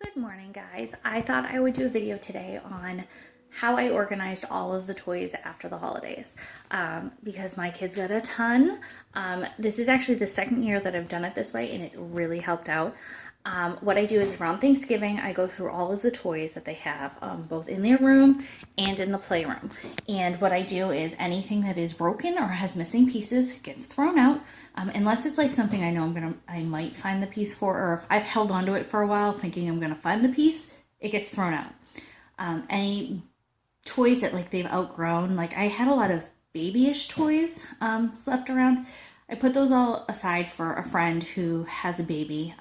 Good morning, guys. I thought I would do a video today on how I organized all of the toys after the holidays because my kids got a ton. This is actually the second year that I've done it this way, and it's really helped out. What I do is around Thanksgiving, I go through all of the toys that they have, both in their room and in the playroom. And what I do is anything that is broken or has missing pieces gets thrown out. Unless it's like something I know I might find the piece for, or if I've held onto it for a while thinking I'm gonna find the piece, it gets thrown out. Any toys that like they've outgrown, like I had a lot of babyish toys left around. I put those all aside for a friend who has a baby,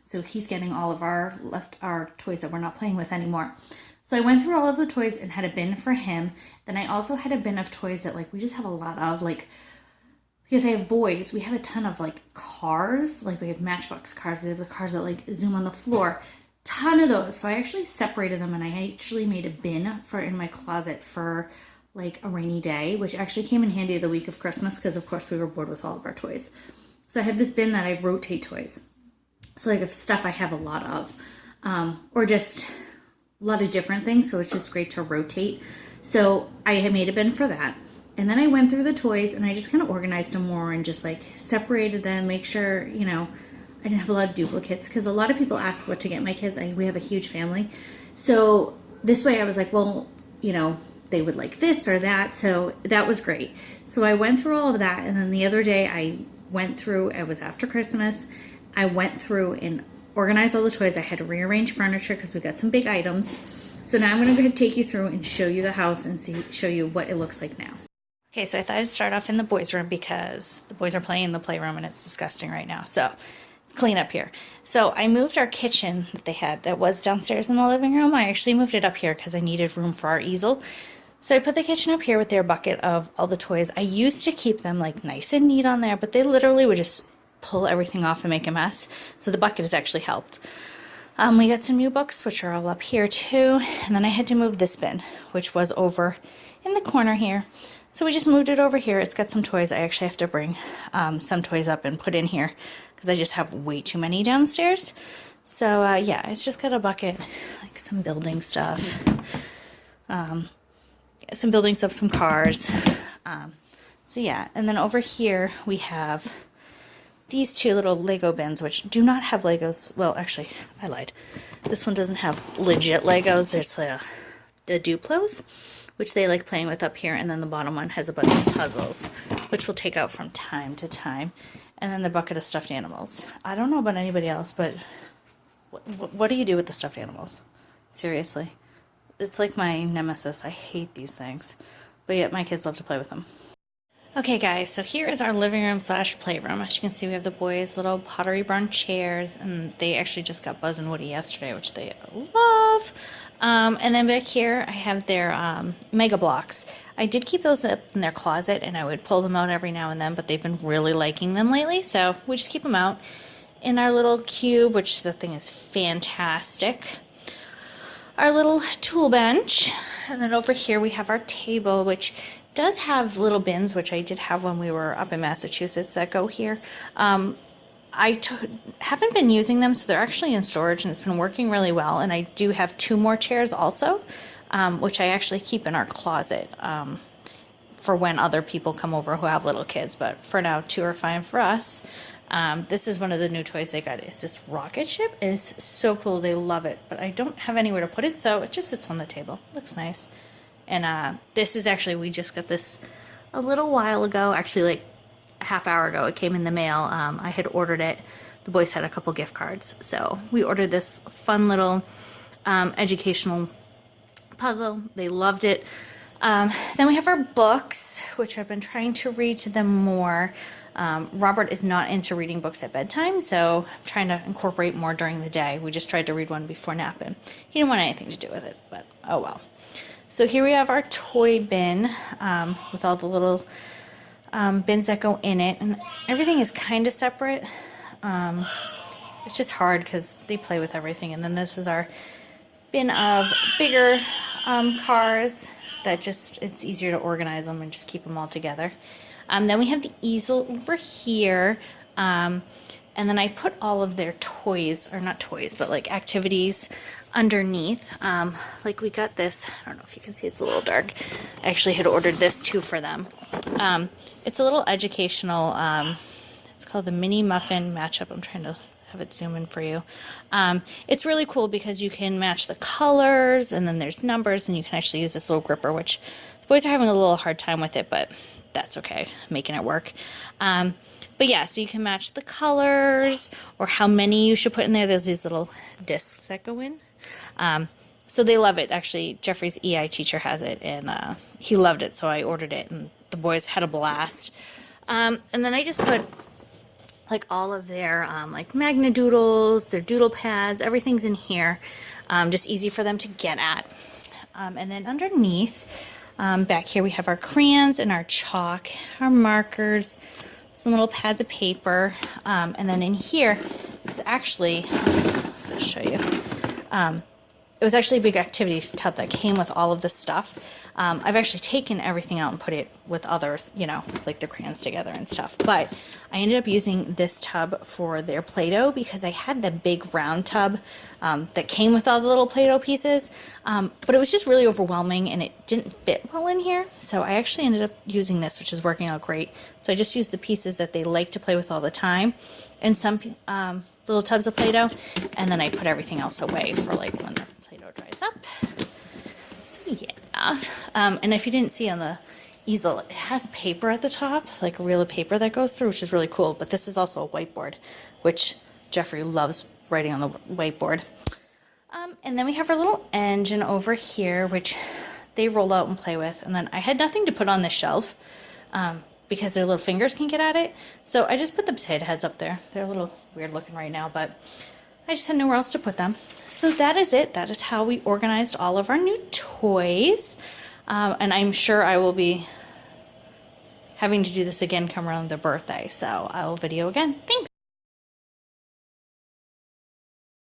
so he's getting all of our toys that we're not playing with anymore. So I went through all of the toys and had a bin for him. Then I also had a bin of toys that like we just have a lot of, like because I have boys, we have a ton of like cars, like we have Matchbox cars, we have the cars that like zoom on the floor, ton of those. So I actually separated them and I actually made a bin for in my closet for like a rainy day, which actually came in handy the week of Christmas because of course we were bored with all of our toys. So I have this bin that I rotate toys. So like if stuff I have a lot of, or just a lot of different things. So it's just great to rotate. So I had made a bin for that. And then I went through the toys and I just kind of organized them more and just like separated them, make sure, I didn't have a lot of duplicates because a lot of people ask what to get my kids. We have a huge family. So this way I was like, well, they would like this or that. So that was great. So I went through all of that. And then the other day it was after Christmas. I went through and organized all the toys. I had to rearrange furniture because we got some big items. So now I'm going to go ahead and take you through and show you the house and show you what it looks like now. Okay, so I thought I'd start off in the boys' room because the boys are playing in the playroom and it's disgusting right now. So it's clean up here. So I moved our kitchen that they had that was downstairs in the living room. I actually moved it up here because I needed room for our easel. So I put the kitchen up here with their bucket of all the toys. I used to keep them like nice and neat on there, but they literally would just pull everything off and make a mess. So the bucket has actually helped. We got some new books, which are all up here too. And then I had to move this bin, which was over in the corner here. So we just moved it over here. It's got some toys. I actually have to bring some toys up and put in here because I just have way too many downstairs. So yeah, it's just got a bucket, like some building stuff, some cars. So yeah, and then over here we have these two little Lego bins, which do not have Legos. Well, actually, I lied. This one doesn't have legit Legos. There's the Duplos, which they like playing with up here, and then the bottom one has a bunch of puzzles, which we'll take out from time to time, and then the bucket of stuffed animals. I don't know about anybody else, but what do you do with the stuffed animals? Seriously. It's like my nemesis. I hate these things, but yet my kids love to play with them. Okay guys, so here is our living room / playroom. As you can see, we have the boys' little Pottery Barn chairs, and they actually just got Buzz and Woody yesterday, which they love. And then back here, I have their Mega Blocks. I did keep those up in their closet, and I would pull them out every now and then, but they've been really liking them lately, so we just keep them out. In our little cube, which the thing is fantastic. Our little tool bench, and then over here we have our table, which does have little bins, which I did have when we were up in Massachusetts, that go here. Haven't been using them, so they're actually in storage, and it's been working really well. And I do have 2 more chairs also, which I actually keep in our closet for when other people come over who have little kids. But for now, 2 are fine for us. This is one of the new toys they got. It's this rocket ship. It is so cool. They love it, but I don't have anywhere to put it, so it just sits on the table. Looks nice. And this is actually, we just got this a little while ago, actually like a half hour ago. It came in the mail. I had ordered it. The boys had a couple gift cards. So we ordered this fun little educational puzzle. They loved it. Then we have our books, which I've been trying to read to them more. Robert is not into reading books at bedtime, so I'm trying to incorporate more during the day. We just tried to read one before napping. He didn't want anything to do with it, but oh well. So here we have our toy bin with all the little bins that go in it, and everything is kind of separate. It's just hard because they play with everything. And then this is our bin of bigger cars that it's easier to organize them and just keep them all together. Then we have the easel over here. And then I put all of their toys, or not toys, but like activities underneath. Like we got this, I don't know if you can see, it's a little dark. I actually had ordered this too for them. It's a little educational, it's called the Mini Muffin Matchup. I'm trying to have it zoom in for you. It's really cool because you can match the colors, and then there's numbers, and you can actually use this little gripper, which the boys are having a little hard time with it, but that's okay, making it work. But yeah, so you can match the colors or how many you should put in there. There's these little discs that go in. So they love it. Actually, Jeffrey's EI teacher has it, and he loved it, so I ordered it, and the boys had a blast. And then I just put like all of their like Magna Doodles, their doodle pads, everything's in here. Just easy for them to get at. And then underneath, back here we have our crayons and our chalk, our markers, some little pads of paper, and then in here, this is actually, I'll show you, it was actually a big activity tub that came with all of this stuff. I've actually taken everything out and put it with other, you know, like the crayons together and stuff, but I ended up using this tub for their Play-Doh because I had the big round tub that came with all the little Play-Doh pieces, but it was just really overwhelming and it didn't fit well in here, so I actually ended up using this, which is working out great. So I just used the pieces that they like to play with all the time and some little tubs of Play-Doh, and then I put everything else away for like when the Play-Doh dries up. So yeah, and if you didn't see on the easel, it has paper at the top, like a reel of paper that goes through, which is really cool. But this is also a whiteboard, which Jeffrey loves writing on the whiteboard. And then we have our little engine over here, which they roll out and play with. And then I had nothing to put on the shelf because their little fingers can get at it. So I just put the potato heads up there. They're a little weird looking right now, but I just had nowhere else to put them. So that is it. That is how we organized all of our new toys. And I'm sure I will be having to do this again come around their birthday. So I'll video again. Thanks.